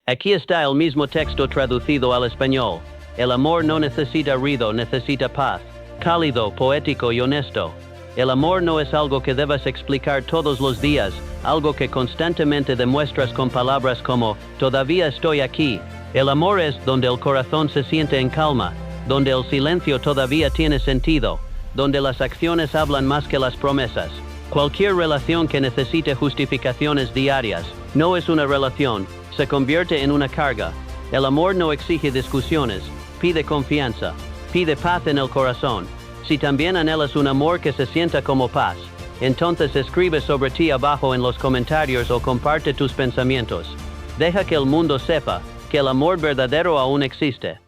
Aquí está el mismo texto traducido al español. El amor no necesita ruido, necesita paz. Cálido, poético y honesto. El amor no es algo que debas explicar todos los días, algo que constantemente demuestras con palabras como, todavía estoy aquí. El amor es donde el corazón se siente en calma, donde el silencio todavía tiene sentido, donde las acciones hablan más que las promesas. Cualquier relación que necesite justificaciones diarias, no es una relación, se convierte en una carga. El amor no exige discusiones, pide confianza, pide paz en el corazón. Si también anhelas un amor que se sienta como paz, entonces escribe sobre ti abajo en los comentarios o comparte tus pensamientos. Deja que el mundo sepa que el amor verdadero aún existe.